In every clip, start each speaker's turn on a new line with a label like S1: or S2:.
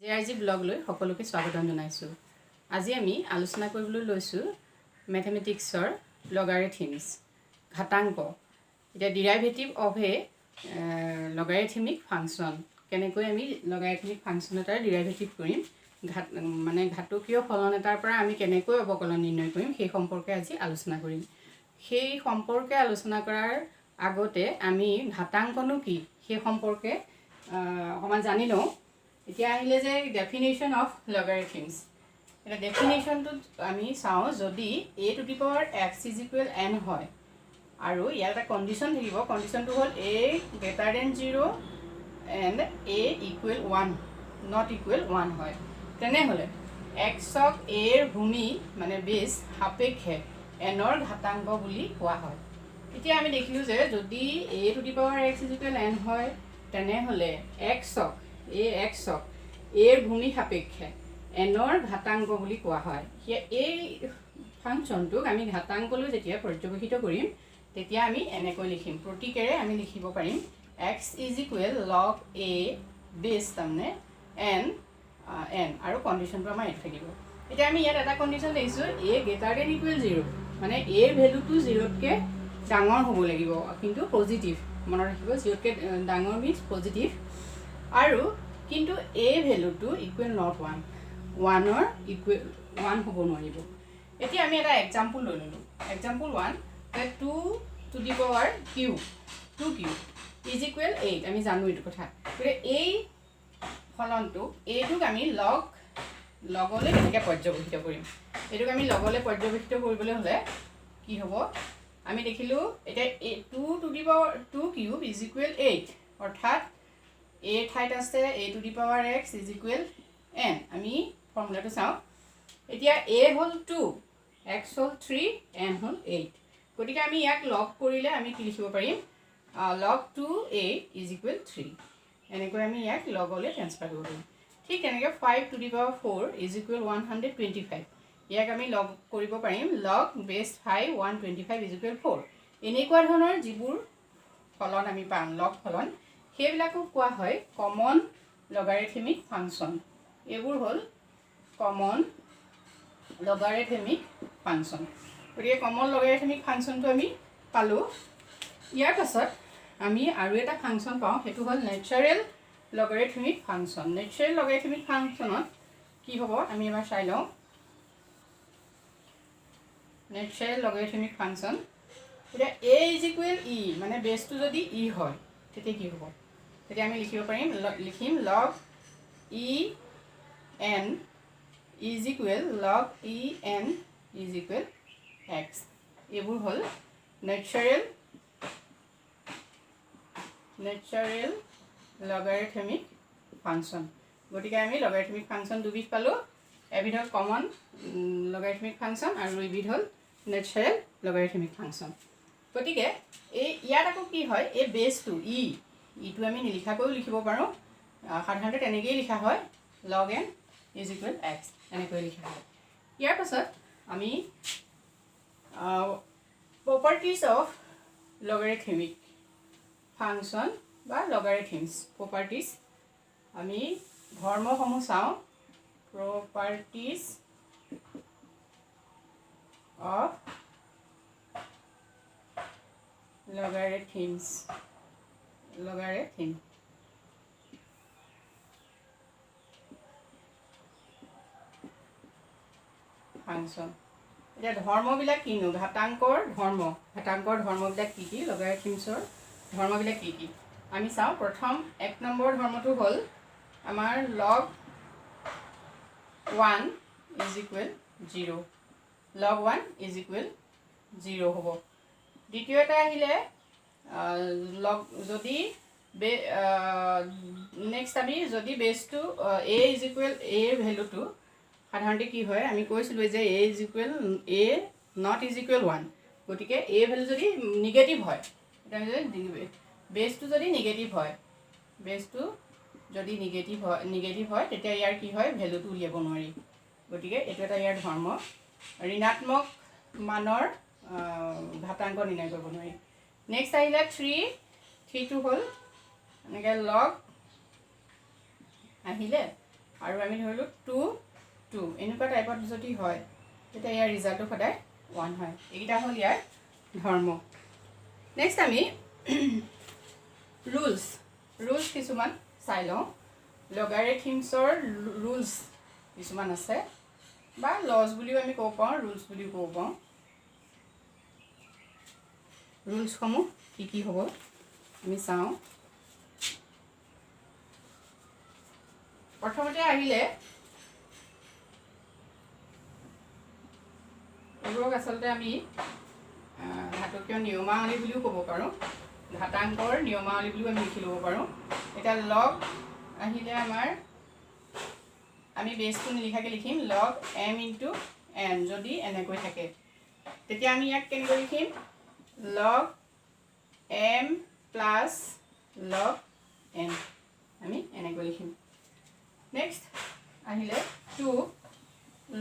S1: JRG blog লৈ সকলোকে স্বাগতম জনাইছোঁ। আজি আমি আলোচনা কৰিবলৈ লৈছোঁ ম্যাথমেটিক্সৰ লগাৰিথমিক্স ঘাতাংক। এটা derivative of A logarithmic function কেনেকৈ আমি লগাৰিথমিক ফাংচন এটাৰ ডেৰিভেটিভ কৰিম, মানে ঘাতকীয় ফলন এটাৰ পৰা আমি কেনেকৈ অৱকলন নিৰ্ণয় কৰিম সেই সম্পৰ্কে আজি আলোচনা কৰিম। সেই সম্পৰ্কে আলোচনা কৰাৰ আগতে আমি ঘাতাংকনো কি সেই সম্পৰ্কে অকণমান জানি লওঁ। এতিয়া আহিলে যে ডেফিনেশ্যন অফ লগাৰিথমিক্স, এটা ডেফিনেশ্যনটোত আমি চাওঁ যদি a to the power x is equal n হয় আৰু ইয়াৰ এটা কণ্ডিশ্যন থাকিব। কণ্ডিশ্যনটো হ'ল a greater than 0 and a equal 1 not equal 1 হয়, তেনেহ'লে এক্সক এৰ ভূমি মানে বেছ সাপেক্ষে এনৰ ঘাতাংক বুলি কোৱা হয়। এতিয়া আমি দেখিলোঁ যে যদি a to the power x is equal n হয় তেনেহ'লে এক্সক এৰ ভূমি সাপেক্ষে এনৰ ঘাতাংক বুলি কোৱা হয়। এই ফাংচনটোক আমি ঘাতাংকলৈ যেতিয়া পৰ্যবেক্ষিত কৰিম তেতিয়া আমি এনেকৈ লিখিম, প্ৰতীকেৰে আমি লিখিব পাৰিম x is equal log a বেছ তাৰমানে n আৰু কণ্ডিশ্যনটো আমাৰ এইটো থাকিব। এতিয়া আমি ইয়াত এটা কণ্ডিশ্যন দেখিছোঁ a গ্ৰেটাৰ দেন ইকুৱেল 0, মানে এৰ ভেলুটো 0তকৈ ডাঙৰ হ'ব লাগিব, কিন্তু পজিটিভ মনত ৰাখিব, 0তকৈ ডাঙৰ মিনছ পজিটিভ, আৰু কিন্তু a ভেলুটো ইকুৱেল নট 1ৰ ইকুৱেল 1 হ'ব নোৱাৰিব। এতিয়া আমি এটা এক্সাম্পল লৈ ল'লোঁ। Example 1 2 to the power cube 2 cube is equal 8, আমি জানো এইটো কথা। গতিকে এই ফলনটোক এইটোক আমি লগলৈ কেনেকৈ পৰ্যবেক্ষিত কৰিম, এইটোক আমি লগলৈ পৰ্যবেক্ষিত কৰিবলৈ হ'লে কি হ'ব, আমি দেখিলোঁ এতিয়া 2 to the power 2 cube is equal 8, অৰ্থাৎ a ঠাইত আছে a to the power x is equal n। আমি ফৰ্মুলাটো চাওঁ। এতিয়া a হ'ল 2, x হ'ল 3, n হ'ল 8। গতিকে আমি ইয়াক লগ কৰিলে আমি কি লিখিব পাৰিম, লগ 2a ইজ ইকুৱেল 3, এনেকৈ আমি ইয়াক লগলৈ ট্ৰেন্সফাৰ কৰিব পাৰিম। ঠিক তেনেকৈ 5 to the power 4 is equal 125, ইয়াক আমি লগ কৰিব পাৰিম লগ বেছ 5 125 ইজ ইকুৱেল 4। এনেকুৱা ধৰণৰ যিবোৰ ফলন আমি পাম লগ ফলন, সেইবিলাকো কোৱা হয় কমন লগাৰিথমিক ফাংচন। এইবোৰ হ'ল কমন লগাৰিথমিক ফাংচন। গতিকে কমন লগাৰিথমিক ফাংচনটো আমি পালোঁ। ইয়াৰ পাছত আমি আৰু এটা ফাংচন পাওঁ, সেইটো হ'ল natural logarithmic function. Natural logarithmic ফাংচনত কি হ'ব আমি এবাৰ চাই লওঁ। নেচাৰেল লগাৰিথমিক ফাংচন, এতিয়া a ইজ ইকুৱেল e, মানে বেছটো যদি e হয় তেতিয়া কি হ'ব, তেতিয়া আমি লিখিম লগ e n is equal log e n is equal x। এইবোৰ হ'ল নেচাৰেল লগাৰিথমিক ফাংচন। গতিকে আমি লগাৰিথমিক ফাংচন দুবিধ পালোঁ, এবিধ হ'ল কমন লগাৰিথমিক ফাংচন আৰু এবিধ হ'ল নেচাৰেল লগাৰিথমিক ফাংচন। গতিকে ইয়াত আকৌ কি হয়, এই বেছটো ইটো আমি নিলিখাকৈও লিখিব পাৰোঁ, সাধাৰণতে তেনেকৈয়ে লিখা হয়, লগ n ইজ ইকুৱেল x এনেকৈ লিখা হয়। ইয়াৰ পাছত আমি প্ৰপাৰ্টিজ অফ লগাৰিথমিক ফাংচন বা লগাৰিথমিক্স প্ৰপাৰ্টিজ, আমি ধৰ্মসমূহ চাওঁ। Properties of logarithm function. এতিয়া ধৰ্মবিলাক কিনো, ঘাতাংকৰ ধৰ্মবিলাক কি কি, লগাৰিথমিক্সৰ ধৰ্মবিলাক কি কি আমি চাওঁ। প্ৰথম 1 নম্বৰ ধৰ্মটো হ'ল আমাৰ লগ 1 is equal 0, log 1 is equal 0 হ'ব। দ্বিতীয় এটা আহিলে যদি নেক্সট আমি যদি বেছটো a ইজ ইকুৱেল এৰ ভেলুটো সাধাৰণতে কি হয়, আমি কৈছিলোঁ যে a is equal a not is equal 1, গতিকে a ভেলু যদি নিগেটিভ হয়, বেছটো যদি নিগেটিভ হয় তেতিয়া ইয়াৰ কি হয়, ভেলুটো উলিয়াব নোৱাৰি। গতিকে এইটো এটা ইয়াৰ ধৰ্ম, ঋণাত্মক মানৰ ঘাতাংক নিৰ্ণয় কৰিব নোৱাৰি। নেক্সট আহিলে 3টো হ'ল এনেকৈ লগ আহিলে আৰু আমি ধৰিলোঁ 2 2 এনেকুৱা টাইপত যদি হয় তেতিয়া ইয়াৰ ৰিজাল্টটো সদায় 1 হয়। এইকেইটা হ'ল ইয়াৰ ধৰ্ম। নেক্সট আমি ৰুলছ কিছুমান চাই লওঁ। লগাৰিথমিক্সৰ ৰুলছ কিছুমান আছে, বা লজ বুলিও আমি ক'ব পাৰোঁ, ৰুলছ বুলিও ক'ব পাৰোঁ। ৰুলছসমূহ কি হ'ব আমি চাওঁ। প্ৰথমতে আহিলে এইবোৰক আচলতে আমি ঘাতকীয় নিয়মাৱলী বুলিও ক'ব পাৰোঁ, ঘাতাংকৰ নিয়মাৱলী বুলিও আমি লিখি ল'ব পাৰোঁ। এতিয়া লগ আহিলে আমাৰ আমি বেছটো নিলিখাকৈ লিখিম লগ m ইনটু n। যদি এনেকৈ থাকে তেতিয়া আমি ইয়াক কেনেকৈ লিখিম লগ m প্লাছ লগ n, আমি এনেকৈ লিখিম। নেক্সট আহিলে 2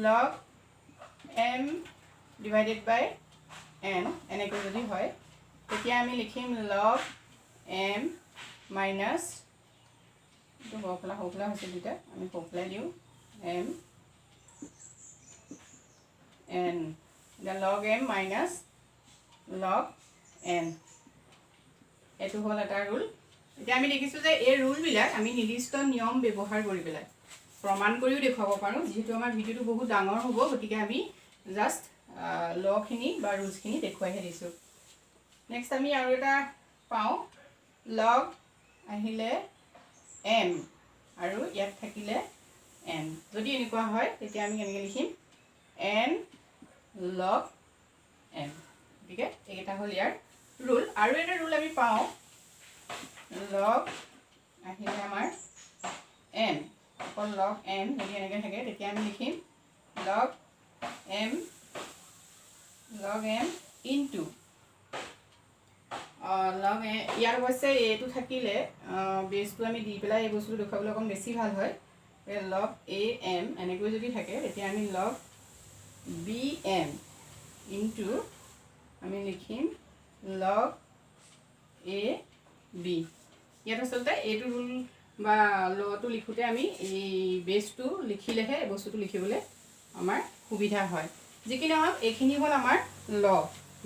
S1: লগ m ডিভাইডেড বাই n, এনেকৈ যদি হয় তেতিয়া আমি লিখিম লগ m মাইনাছ, এইটো সৰুফলা হৈছে দুটা, আমি সৰুফলাই দিওঁ m n, এতিয়া লগ m মাইনাছ লগ n, এইটো হ'ল এটা ৰুল। এতিয়া আমি দেখিছোঁ যে এই ৰুলবিলাক আমি নিৰ্দিষ্ট নিয়ম ব্যৱহাৰ কৰি পেলাই প্ৰমাণ কৰিও দেখুৱাব পাৰোঁ। যিহেতু আমাৰ ভিডিঅ'টো বহুত ডাঙৰ হ'ব, গতিকে আমি জাষ্ট লখিনি বা ৰুলছখিনি দেখুৱাইহে দিছোঁ। নেক্সট আমি আৰু এটা পাওঁ লগ আহিলে m আৰু ইয়াত থাকিলে n। যদি এনেকুৱা হয় তেতিয়া আমি কেনেকৈ লিখিম n লগ m। গতিকে এইকেইটা হ'ল ইয়াৰ ৰুল। আৰু এটা ৰুল আমি পাওঁ লগ আহিলে আমাৰ m, অকল লগ m যদি এনেকৈ থাকে তেতিয়া আমি লিখিম লগ m ইনটু লগ ইয়াৰ অৱশ্যে এইটো থাকিলে বেছটো আমি দি পেলাই এই বস্তুটো দেখুৱাবলৈ অকণ বেছি ভাল হয়। লগ am এনেকৈ যদি থাকে তেতিয়া আমি লগ bm ইনটু আমি লিখিম লগ ab। ইয়াত আচলতে এইটো ৰুল বা লটো লিখোঁতে আমি এই বেছটো লিখিলেহে এই বস্তুটো লিখিবলৈ আমাৰ সুবিধা হয়। যি কি নহওক এইখিনি হ'ল আমাৰ ল,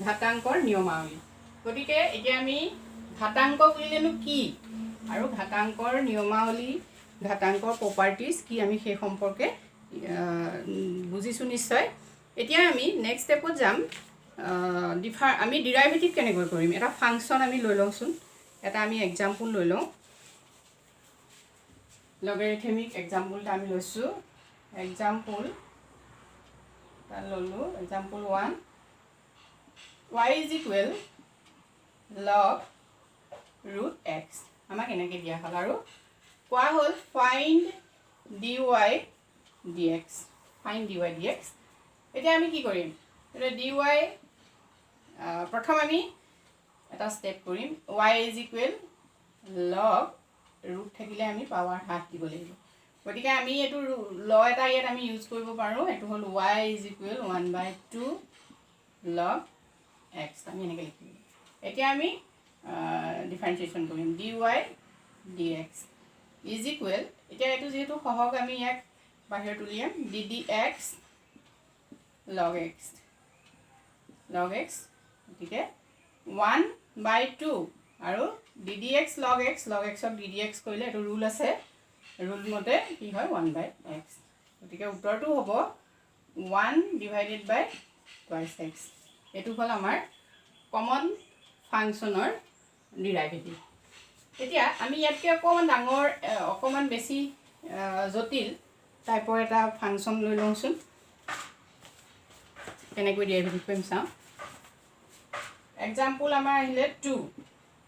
S1: ঘাতাংকৰ নিয়মাৱলী। গতিকে এতিয়া আমি ঘাতাংক বুলিলেনো কি আৰু ঘাতাংকৰ নিয়মাৱলী, ঘাতাংকৰ প্ৰপাৰ্টিজ কি, আমি সেই সম্পৰ্কে বুজিছোঁ নিশ্চয়। এতিয়া আমি নেক্সট ষ্টেপত যাম। আমি ডিৰাইভেটিভ কেনেকৈ কৰিম, এটা ফাংচন আমি লৈ লওঁচোন। এটা আমি এক্সাম্পল লৈ লওঁ, লগাৰিথমিক এক্সাম্পল এটা আমি লৈছোঁ। এক্সাম্পল ল'লোঁ, example 1 y is equal log root x. আমাক এনেকৈ দিয়া হ'ল আৰু কোৱা হ'ল find dy dx, find dy dx। এতিয়া আমি কি কৰিম, এতিয়া dy প্ৰথম আমি এটা ষ্টেপ কৰিম, y is equal log root থাকিলে আমি পাৱাৰ হাফ দিব লাগিব। গতিকে আমি এইটো ল এটা ইয়াত আমি ইউজ কৰিব পাৰোঁ, এইটো হ'ল y is equal 1/2 log x, আমি এনেকৈ লিখিম। এতিয়া আমি ডিফাৰেঞ্চিয়েশ্যন কৰিম dy dx ইজ ইকুৱেল, এতিয়া এইটো যিহেতু সহগ আমি ইয়াক বাহিৰত উলিয়াম ddx লগ এক্স, গতিকে 1/2 আৰু ddx লগ এক্সক ddx কৰিলে এইটো ৰুল আছে, ৰুল মতে কি হয় 1/x। গতিকে উত্তৰটো হ'ব 1 ডিভাইডেড বাই টুৱাইছ এক্স। এইটো হ'ল আমাৰ কমন ফাংচনৰ ডিৰাইভেটিভ। এতিয়া আমি ইয়াতকৈ অকণমান ডাঙৰ, অকণমান বেছি জটিল টাইপৰ এটা ফাংচন লৈ লওঁচোন। কেনেকৈ ডিৰাইভেটিভ কৰিম চাওঁ। এক্সাম্পল আমাৰ আহিলে 2,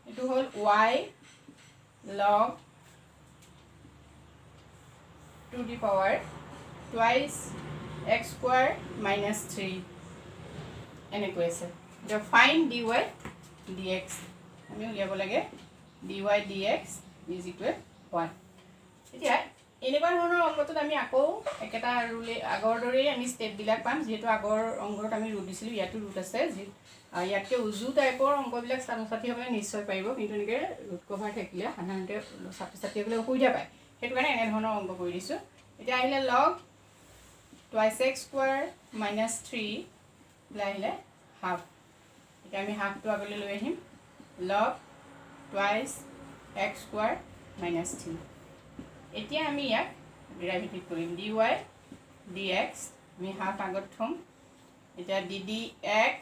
S1: এইটো হ'ল y log to the power twice x square minus 3 এনেকৈ আছে। এতিয়া ফাইণ্ড dy dx, আমি উলিয়াব লাগে dy dx ইজ ইকুৱেল 1। এতিয়া এনেকুৱা ধৰণৰ অংকটোত আমি আকৌ একেটা ৰুলে আগৰ দৰেই আমি ষ্টেপবিলাক পাম। যিহেতু আগৰ অংকত আমি ৰুট দিছিলোঁ, ইয়াতো ৰুট আছে। ইয়াতকৈ উজু টাইপৰ অংকবিলাক ছাত্ৰ ছাত্ৰীসকলে নিশ্চয় পাৰিব, কিন্তু এনেকৈ ৰুট কভাৰ থাকিলে সাধাৰণতে ছাত্ৰ ছাত্ৰীসকলে অসুবিধা পায়। সেইটো কাৰণে এনেধৰণৰ অংক কৰি দিছোঁ। এতিয়া আহিলে লগ টুৱাইছ এক্স স্কুৱাৰ মাইনাছ 3 আহিলে হাফ এতিয়া আমি হাফটো আগলৈ লৈ আহিম লগ টুৱাইছ এক্স স্কুৱাৰ মাইনাছ 3 এতিয়া আমি ইয়াক ডেৰিভেটিভ কৰিম dy dx আমি হাফ আগত থম এতিয়া ddx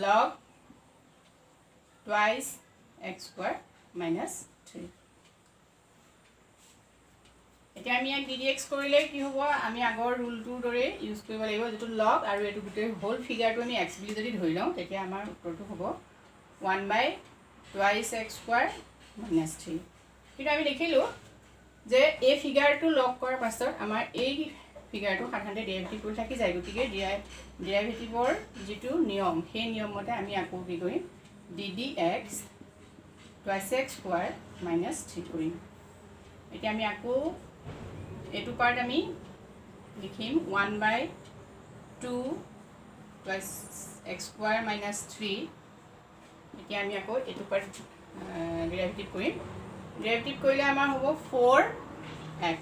S1: log twice x square minus 3 এতিয়া আমি ইয়াক ddx কৰিলে কি হ'ব আমি আগৰ ৰুলটোৰ দৰে ইউজ কৰিব লাগিব যেটো log আৰু এটো গুটেই হোল ফিগাৰটো আমি x বুলি যদি ধৰি লওঁ তেতিয়া আমাৰ উত্তৰটো হ'ব 1/twice x square minus 3 কিন্তু আমি দেখিলো যে এই ফিগাৰটো লগ কৰাৰ পাছত আমাৰ এই ফিগাৰটো সাধাৰণতে ডেৰিভেটিভ কৰি থাকি যায় গতিকে ডেৰিভেটিভৰ যেটো নিয়ম সেই নিয়ম মতে আমি আকৌ কি কৰিম ddx twice x square minus 3 কৰিম এতিয়া আমি আকৌ এটো পাৰ্ট আমি লিখিম 1/2 twice x square minus 3 এতিয়া আমি আকৌ এটো পাৰ্ট ডেৰিভেটিভ কৰিম ডেৰিভেটিভ কৰিলে আমাৰ হ'ব 4x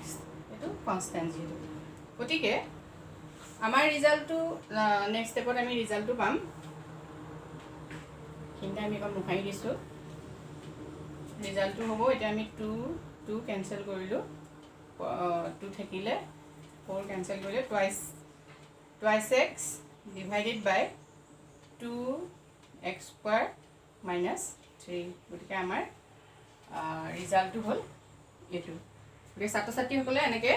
S1: এটো কনস্ট্যান্ট যেটো গতিকে আমাৰ ৰিজাল্টটো নেক্সট স্টেপত আমি ৰিজাল্টটো পাম কিন্তু আমি এখন মুখাই দিছো ৰিজাল্টটো হ'ব এতিয়া আমি 2 কেনসেল কৰিলো 2 থাকিলে 4 কেনসেল কৰিলে twice x divided by 2x square minus 3 গতিকে আমাৰ ৰিজাল্টটো হ'ল এটো গতিকে ছাত্ৰ ছাত্ৰীসকলে এনেকৈ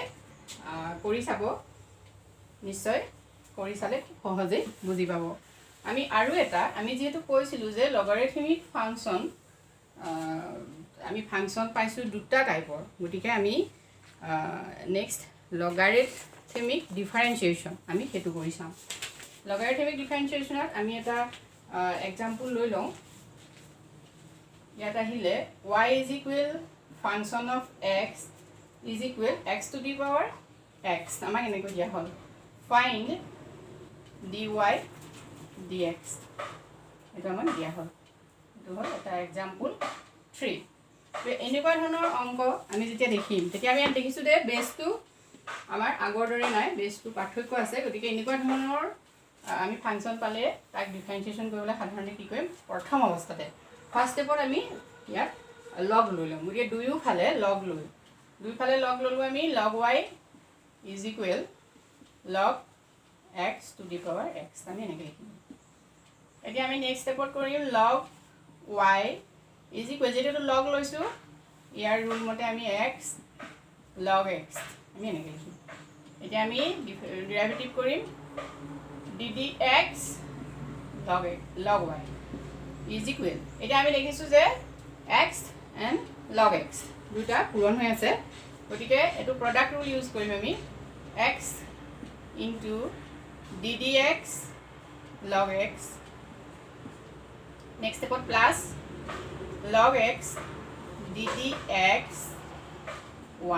S1: কৰি চাব নিশ্চয় কৰি চালে সহজে বুজি পাব আমি আৰু এটা আমি যেহেতু কৈছিলো যে লগাৰিথমিক ফাংচন আমি ফাংচন পাইছো দুটা টাইপৰ গতিকে আমি নেক্সট লগাৰিথমিক ডিফাৰেন্সিয়েচন আমি হেতু কৰি চাম লগাৰিথমিক ডিফাৰেন্সিয়েচনত আমি এটা এক্সাম্পল লৈ লওঁ ইয়াত আহিলে y is equal function of x is equal x to the power x আমাক এনেকৈ দিয়া হ'ল find dy dx এটা আমাক দিয়া হ'ল এটো হ'ল এটা এক্সাম্পল 3 এনেকুৱা ধৰণৰ অংক আমি যেতিয়া দেখিম তেতিয়া আমি ইয়াত দেখিছো যে বেসটো আমাৰ আগৰ দৰে নাই বেসটো পাৰ্থক্য আছে গতিকে এনেকুৱা ধৰণৰ আমি ফাংচন পালে তাক ডিফাৰেন্সিয়েচন কৰিবলৈ সাধাৰণতে কি কৰিম প্ৰথম অৱস্থাতে ফাৰ্স্ট স্টেপত আমি ইয়াত লগ লৈ লম গতিকে দুয়োফালে লগ ললো আমি log y is equal log x to the power x আমি এনেকৈ লিখিম এতিয়া আমি নেক্সট স্টেপত কৰিম log y is equal যেটো log লৈছো ইয়াৰ ৰুল মতে আমি x log x আমি এনেকৈ লিখিম এতিয়া আমি ডেৰিভেটিভ কৰিম ddx log y is equal এটা আমি দেখিছো যে x and log x দুটা পূৰণ হৈ আছে গতিকে এটো প্ৰডাক্ট ৰুল ইউজ কৰিম আমি x into ddx log x next step plus log x ddx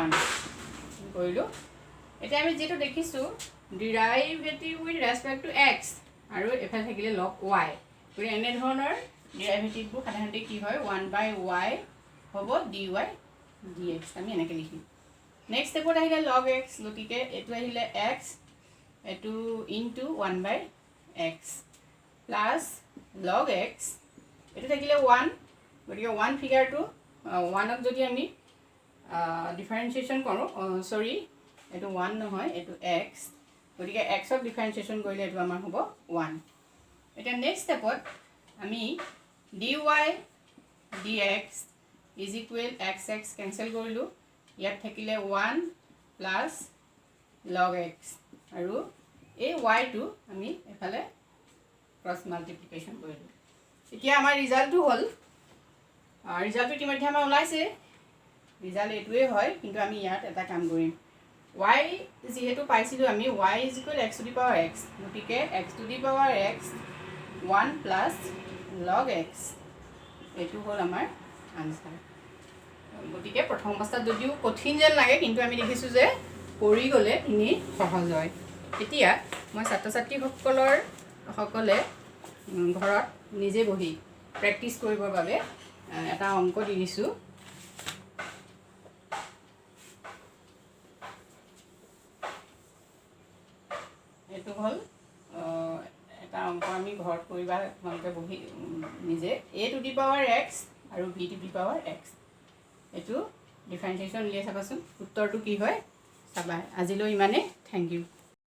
S1: 1 কৰিলো এটা আমি যেটো দেখিছো ডেৰিভেটিভ উইথ ৰেসপেক্ট টু x আৰু এফালে থাকিলে log y গতিকে এনে ধৰণৰ ডেৰিভেটিভবোৰ সাধাৰণতে কি হয় 1/y হ'ব dy dx আমি এনেকৈ লিখিম নেক্সট স্টেপত আহিলে log x গতিকে এটো আহিলে x এটো into 1/x plus log x এটো থাকিলে 1 গতিকে 1 ফিগাৰটো 1ক যদি আমি ডিফাৰেন্সিয়েচন কৰো সৰি এটো 1 নহয় এটো x গতিকে x ক ডিফাৰেন্সিয়েচন কৰিলে এটো আমাৰ হ'ব 1 এটা নেক্সট স্টেপত আমি dy dx is equal xx cancel কৰিলো ইয়াত থাকিলে 1 plus log x আৰু এই y টো আমি এফালে ক্ৰস মাল্টিপ্লিকেশন কৰিলো এতিয়া আমাৰ ৰিজাল্টটো হ'ল ৰিজাল্টটো ইতিমধ্যে আমাৰ ওলাইছে ৰিজাল্ট এটোৱে হয় কিন্তু আমি ইয়াত এটা কাম কৰিম y যেহেতু পাইছিলো আমি y is equal x to the power x গতিকে x to the power x 1 plus log x এটো হ'ল আমাৰ আনসাৰ গতিকে প্ৰথম অৱস্থাত যদিও কঠিন যেন লাগে কিন্তু আমি দেখিছো যে কৰি গলে ইনি সহজ হয় এতিয়া মই ছাত্ৰ ছাত্ৰীসকলে ঘৰত নিজে বহি প্ৰেক্টিস কৰিবৰ বাবে এটা অংক দি দিছো এইটো হ'ল এটা অংক আমি ঘৰত কৰিবা তোমালোকে বহি নিজে a to the power x আৰু b to the power x এইটো ডিফাৰেঞ্চিয়েশ্যন উলিয়াই চাবাচোন উত্তৰটো কি হয় চাবা আজিলৈ ইমানেই থেংক ইউ